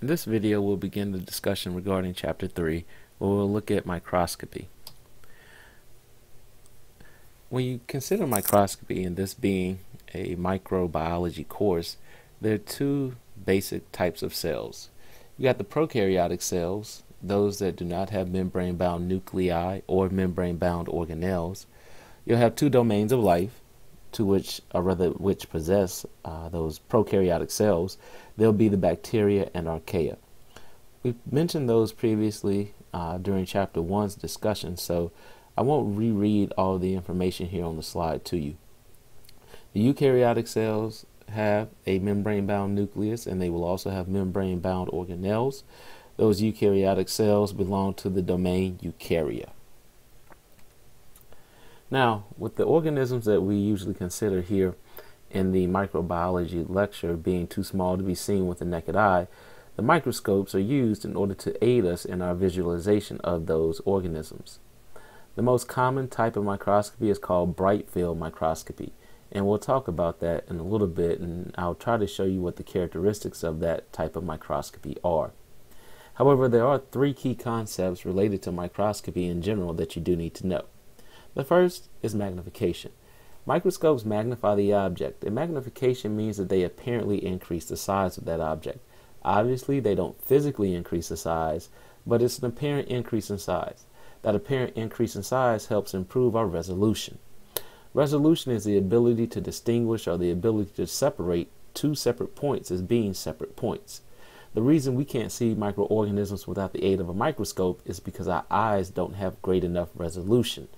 In this video, we'll begin the discussion regarding Chapter 3, where we'll look at microscopy. When you consider microscopy, and this being a microbiology course, there are two basic types of cells. You got the prokaryotic cells, those that do not have membrane-bound nuclei or membrane-bound organelles. You'll have two domains of life, which possess those prokaryotic cells. They'll be the bacteria and archaea. We mentioned those previously during Chapter 1's discussion, so I won't reread all the information here on the slide to you. The eukaryotic cells have a membrane-bound nucleus, and they will also have membrane-bound organelles. Those eukaryotic cells belong to the domain eukarya. Now, with the organisms that we usually consider here in the microbiology lecture being too small to be seen with the naked eye, the microscopes are used in order to aid us in our visualization of those organisms. The most common type of microscopy is called bright field microscopy, and we'll talk about that in a little bit, and I'll try to show you what the characteristics of that type of microscopy are. However, there are three key concepts related to microscopy in general that you do need to know. The first is magnification. Microscopes magnify the object, and magnification means that they apparently increase the size of that object. Obviously, they don't physically increase the size, but it's an apparent increase in size. That apparent increase in size helps improve our resolution. Resolution is the ability to distinguish or the ability to separate two separate points as being separate points. The reason we can't see microorganisms without the aid of a microscope is because our eyes don't have great enough resolution.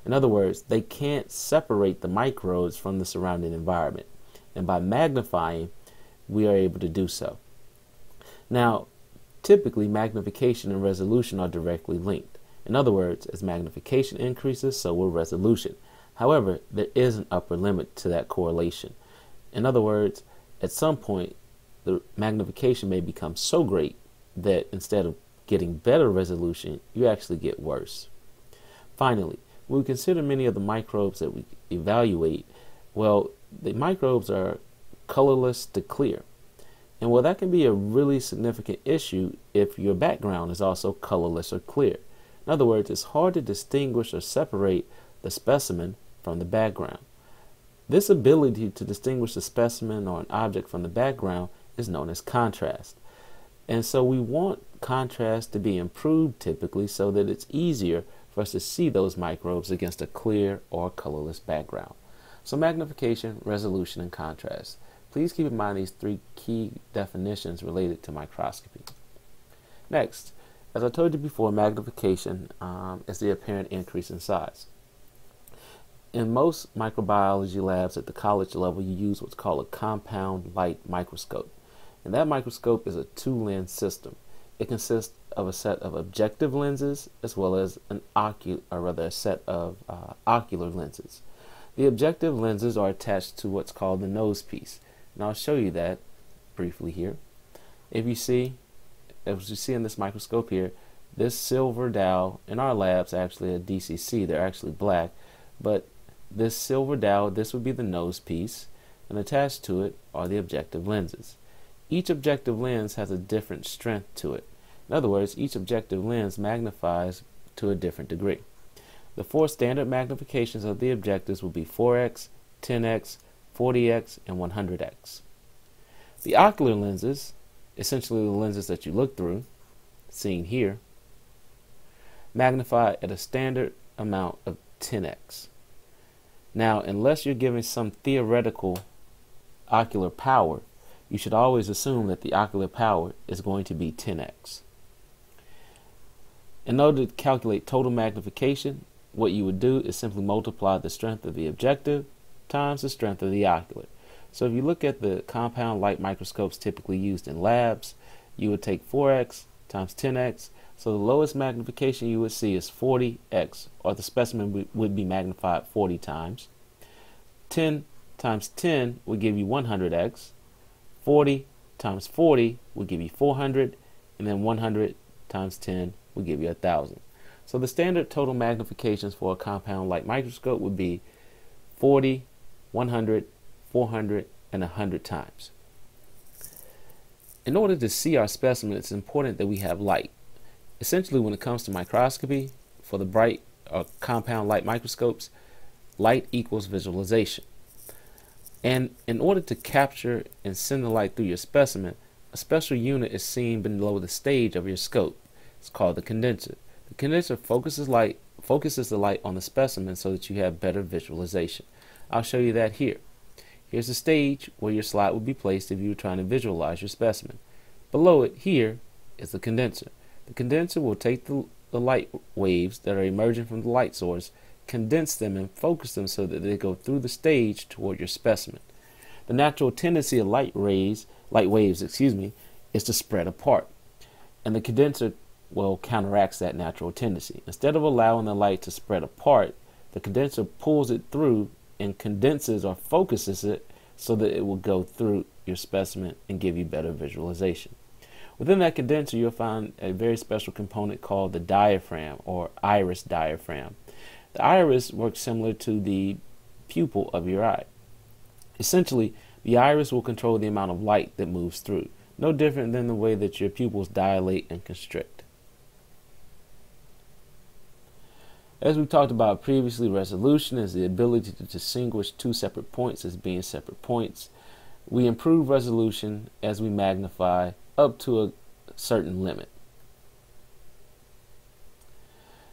In other words, they can't separate the microbes from the surrounding environment. And by magnifying, we are able to do so. Now, typically, magnification and resolution are directly linked. In other words, as magnification increases, so will resolution. However, there is an upper limit to that correlation. In other words, at some point, the magnification may become so great that instead of getting better resolution, you actually get worse. Finally, when we consider many of the microbes that we evaluate, well, the microbes are colorless to clear. And well, that can be a really significant issue if your background is also colorless or clear. In other words, it's hard to distinguish or separate the specimen from the background. This ability to distinguish the specimen or an object from the background is known as contrast. And so we want contrast to be improved typically so that it's easier for us to see those microbes against a clear or colorless background. So magnification, resolution, and contrast. Please keep in mind these three key definitions related to microscopy. Next, as I told you before, magnification is the apparent increase in size. In most microbiology labs at the college level, you use what's called a compound light microscope. And that microscope is a two-lens system. It consists of a set of objective lenses as well as a set of ocular lenses. The objective lenses are attached to what's called the nose piece. And I'll show you that briefly here. As you see in this microscope here, this silver dowel in our labs actually a DCC. They're actually black, but this silver dowel, this would be the nose piece, and attached to it are the objective lenses. Each objective lens has a different strength to it. In other words, each objective lens magnifies to a different degree. The four standard magnifications of the objectives will be 4x, 10x, 40x, and 100x. The ocular lenses, essentially the lenses that you look through, seen here, magnify at a standard amount of 10x. Now, unless you're giving some theoretical ocular power, you should always assume that the ocular power is going to be 10x. In order to calculate total magnification, what you would do is simply multiply the strength of the objective times the strength of the ocular. So if you look at the compound light microscopes typically used in labs, you would take 4x times 10x. So the lowest magnification you would see is 40x, or the specimen would be magnified 40 times. 10 times 10 would give you 100x. 40 times 40 would give you 400, and then 100 times 10 would give you 1,000. So the standard total magnifications for a compound light microscope would be 40, 100, 400, and 100 times. In order to see our specimen, it's important that we have light. Essentially, when it comes to microscopy, for the bright or compound light microscopes, light equals visualization. And in order to capture and send the light through your specimen, a special unit is seen below the stage of your scope. It's called the condenser. The condenser focuses the light on the specimen so that you have better visualization. I'll show you that here. Here's the stage where your slide would be placed if you were trying to visualize your specimen. Below it here is the condenser. The condenser will take the light waves that are emerging from the light source, condense them and focus them so that they go through the stage toward your specimen. The natural tendency of light waves, is to spread apart, and the condenser counteracts that natural tendency. Instead of allowing the light to spread apart, the condenser pulls it through and condenses or focuses it so that it will go through your specimen and give you better visualization. Within that condenser, you'll find a very special component called the diaphragm or iris diaphragm. The iris works similar to the pupil of your eye. Essentially, the iris will control the amount of light that moves through, no different than the way that your pupils dilate and constrict. As we talked about previously, resolution is the ability to distinguish two separate points as being separate points. We improve resolution as we magnify up to a certain limit.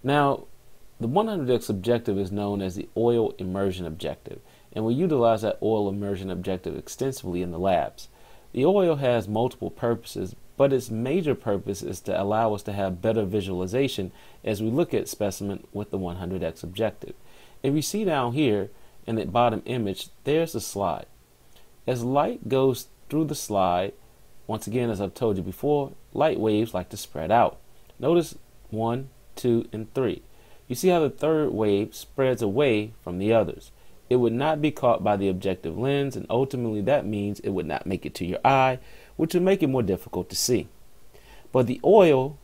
Now, the 100x objective is known as the oil immersion objective, and we utilize that oil immersion objective extensively in the labs. The oil has multiple purposes, but its major purpose is to allow us to have better visualization as we look at specimen with the 100x objective. If you see down here in the bottom image, there's the slide. As light goes through the slide, once again, as I've told you before, light waves like to spread out. Notice 1, 2, and 3. You see how the third wave spreads away from the others. It would not be caught by the objective lens, and ultimately that means it would not make it to your eye, which would make it more difficult to see. But the oil,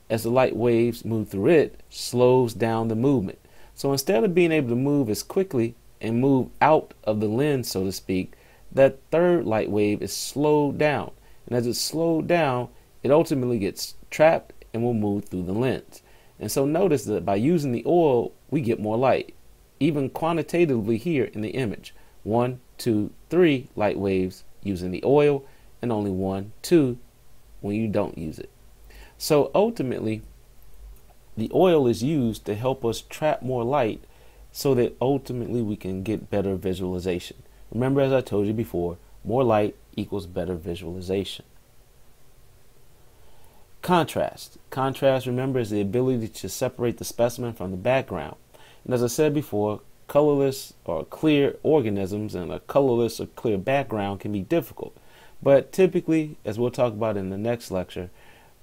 as the light waves move through it, slows down the movement. So instead of being able to move as quickly and move out of the lens, so to speak, that third light wave is slowed down. And as it's slowed down, it ultimately gets trapped and will move through the lens. And so notice that by using the oil, we get more light, even quantitatively here in the image. 1, 2, 3 light waves using the oil, and only 1, 2 when you don't use it. So ultimately, the oil is used to help us trap more light so that ultimately we can get better visualization. Remember, as I told you before, more light equals better visualization. Contrast. Contrast, remember, is the ability to separate the specimen from the background. And as I said before, colorless or clear organisms and a colorless or clear background can be difficult. But typically, as we'll talk about in the next lecture,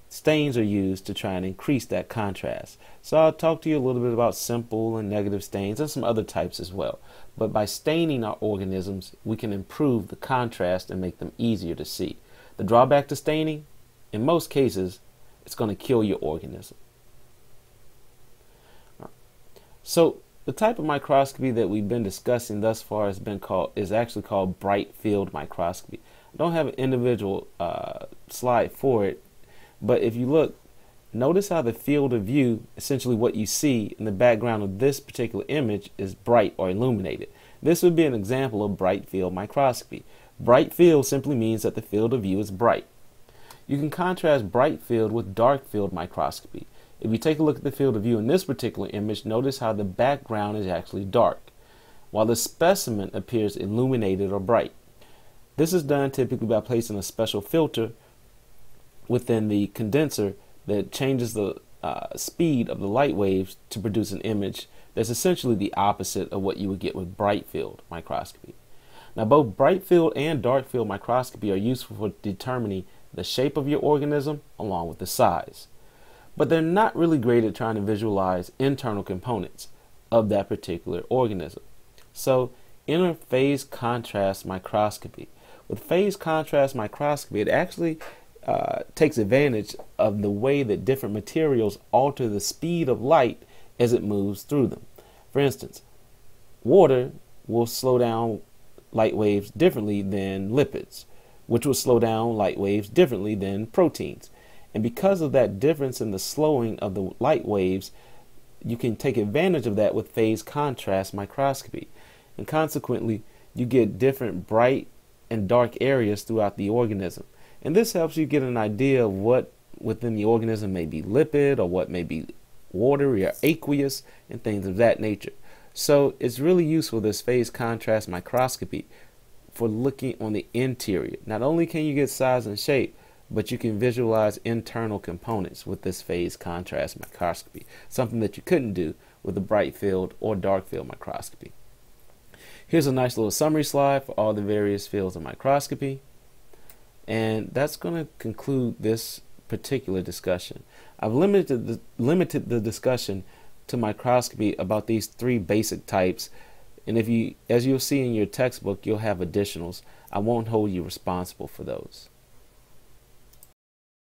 stains are used to try and increase that contrast. So I'll talk to you a little bit about simple and negative stains and some other types as well. But by staining our organisms, we can improve the contrast and make them easier to see. The drawback to staining, in most cases, it's going to kill your organism. So the type of microscopy that we've been discussing thus far is actually called bright field microscopy. I don't have an individual slide for it, but if you look, notice how the field of view, essentially what you see in the background of this particular image, is bright or illuminated. This would be an example of bright field microscopy. Bright field simply means that the field of view is bright. You can contrast bright field with dark field microscopy. If you take a look at the field of view in this particular image, notice how the background is actually dark, while the specimen appears illuminated or bright. This is done typically by placing a special filter within the condenser that changes the speed of the light waves to produce an image that's essentially the opposite of what you would get with bright field microscopy. Now, both bright field and dark field microscopy are useful for determining the shape of your organism along with the size. But they're not really great at trying to visualize internal components of that particular organism. So enter phase contrast microscopy. With phase contrast microscopy, it actually takes advantage of the way that different materials alter the speed of light as it moves through them. For instance, water will slow down light waves differently than lipids. which will slow down light waves differently than proteins. And because of that difference in the slowing of the light waves, you can take advantage of that with phase contrast microscopy. And consequently, you get different bright and dark areas throughout the organism. And this helps you get an idea of what within the organism may be lipid or what may be watery or aqueous and things of that nature. So it's really useful, this phase contrast microscopy, for looking on the interior. Not only can you get size and shape, but you can visualize internal components with this phase contrast microscopy, something that you couldn't do with a bright field or dark field microscopy. Here's a nice little summary slide for all the various fields of microscopy. And that's going to conclude this particular discussion. I've limited the discussion to microscopy about these three basic types. And as you'll see in your textbook, you'll have additionals. I won't hold you responsible for those.